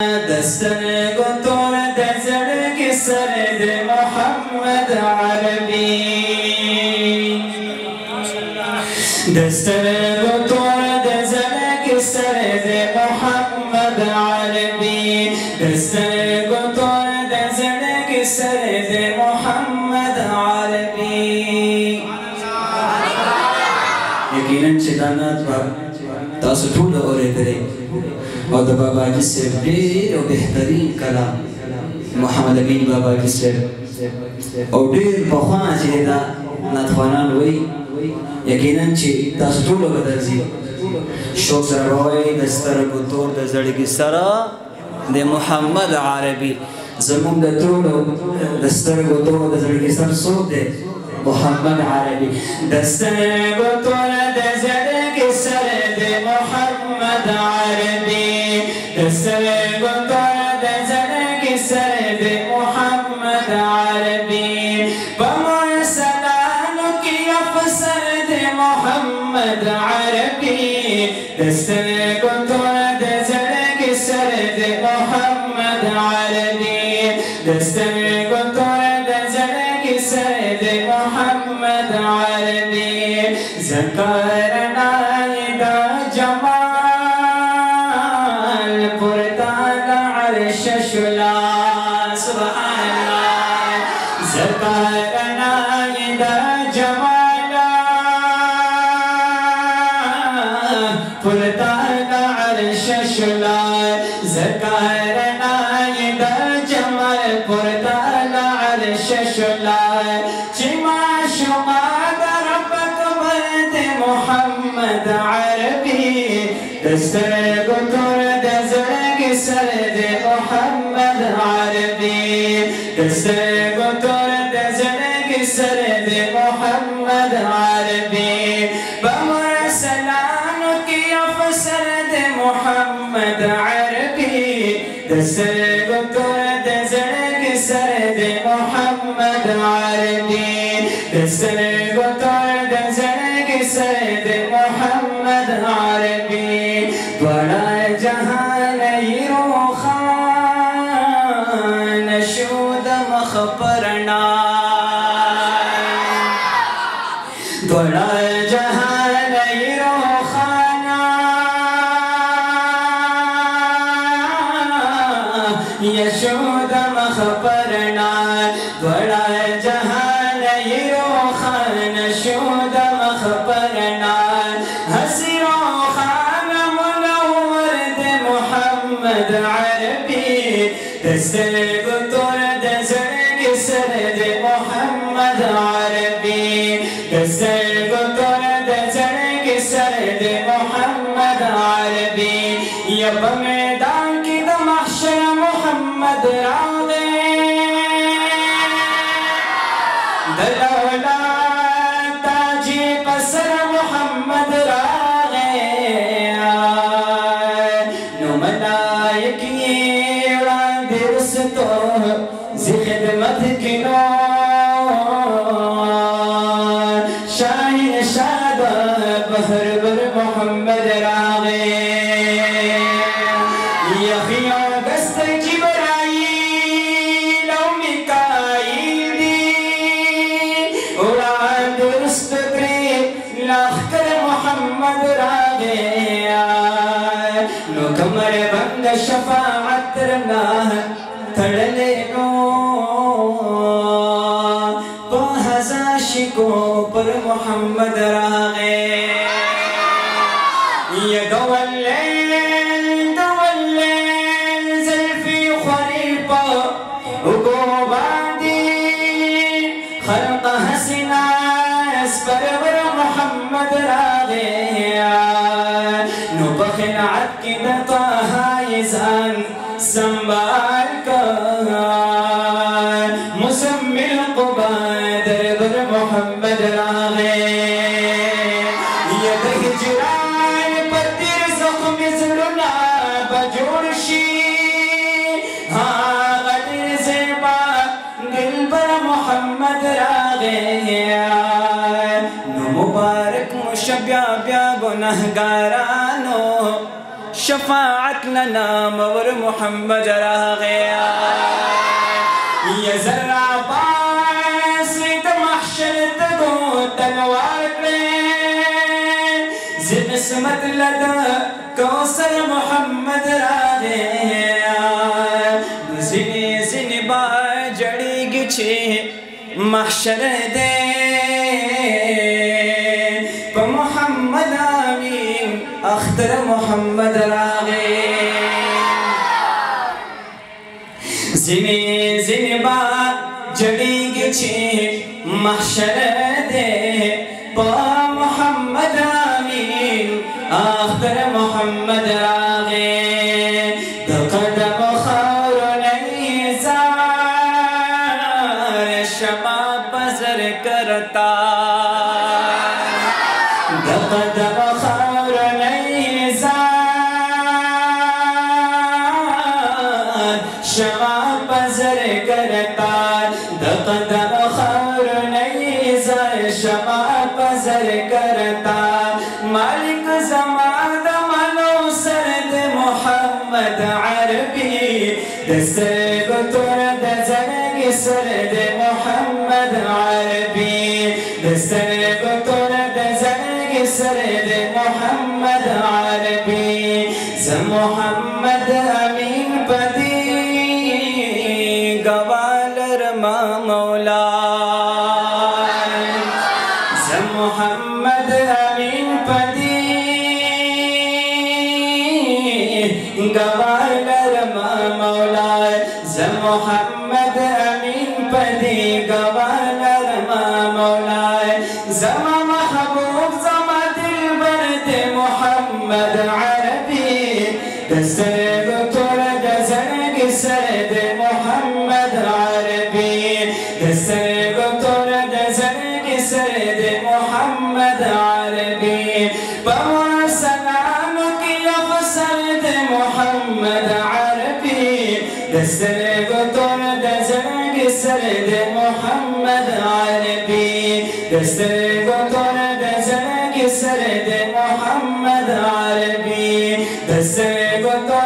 دستر گتور دزر کی سرد محمد عربی دستر گتور دزر کی سرد محمد عربی دستر گتور دزر کی سرد محمد عربی یقیناً شیطانات تاسو ټول اورېدلې او د بابا جي صاحب ډېر او بهترین کلام محمد امین بابا جي صاحب او ډېر پخوا چې دا ناتخوانان وایي یقیناً چې تاسو ټولو به درځي شوق سره به وایي د سترګو تور د زړګي سره د محمد عربي زموږ د ټولو د سترګو تور د زړګي سره څوک دی محمد عربي د سترګو تور د زړګي سره د محمد عربي د سترګو تور د زړګي سره د محمد عربي په مرسلانو کې افسر د محمد عربي د سترګو تور د زړګي سره د محمد عربي د سترګو تور د زړګي سره د محمد عربي ذکرنا دا جمال پرتان عرش شلا سبحان الله ذکرنا دا جمال پرتان عرش شلا ذکرنا دا جمال پرتان عرش شلا محمد عربي دسترګو تور د زړګي سره د محمد عربي دسترګو تور د زړګي سره د محمد عربي بمرسلانو کې افسر د محمد عربي دسترګو تور د زړګي سره د محمد عربي دسترګو تور د زړګي سید محمد عربي بڑا جہان روخان شود مخبرنا بڑا جہان روخان یشود مخبرنا بڑا جہان روخان شود مخبرنا حسیرو خان منور د محمد عربي دسترګو تور د زړګي سره د محمد عربي دسترګو تور د زړګي سره د محمد عربي یا په میدان کې د محشر محمد راغی دلولا محمد راغی نو ملائکی وړاندې رستو زی خدمت کې نو شاهین شاد بهر بر محمد راغی یخی اگست جبرائیل او میکائیل دی وړاندې رستو لخر محمد راغی نو کمر بند شفاعت رنا تړلې نو په هزار شکو پر محمد راغی یا دولل زلفی خوری پا اگو باندی خلق حسنا اسپرور محمد راغی نو بخنعت کی دطاها یزان سنبال کر مسمی القبا دربر محمد راغی ید ہجران پر تیر زخم زلنا بجورشی ہاں غدر زیبا دل بر محمد راغی نو مبارک مشبیا بیا گناہگارانو शफाअत लना मवर मोहम्मद रह गया ये जरा पास महशर तगो तलवार पे जिनस्मत लदा कौसर मोहम्मद रह गया जिने जिने बा जड़ी गिछे महशर दे प मोहम्मद आमीन अख्तर मोहम्मद रागे जिने जिने बा जड़ी गिछे महशर दे प मोहम्मद आमीन अख्तर मोहम्मद रागे दकदम खार नहीं शमा बजर करता दकदम खार नहीं शमा बजर करता दकदम खार नहीं शमा बजर करता मालिक ज़मान मनो सरद मोहम्मद अरबी दसर गुतर दजनग सरद मोहम्मद अरबी दसर गुतर दजनग सरद मोहम्मद अरबी ज़ मोहम्मद अमीन पदी गवालर मा मौला ज़ मोहम्मद अमीन पदी गवालर मा मौला ज़ मोहम्मद अमीन पदी गवालर मा मौला ज़मा महबूब ज़मा दिलबर दे मोहम्मद अरबी दसर गुतर दजनग सरद मोहम्मद अरबी दसर गुतर दजनग सरद मोहम्मद अरबी बमुर सलाम की अफसरद मोहम्मद अरबी दसर गुतर दजनग सरद मोहम्मद अरबी दसर गुतर दजनग सरद मोहम्मद अरबी दसर गुतर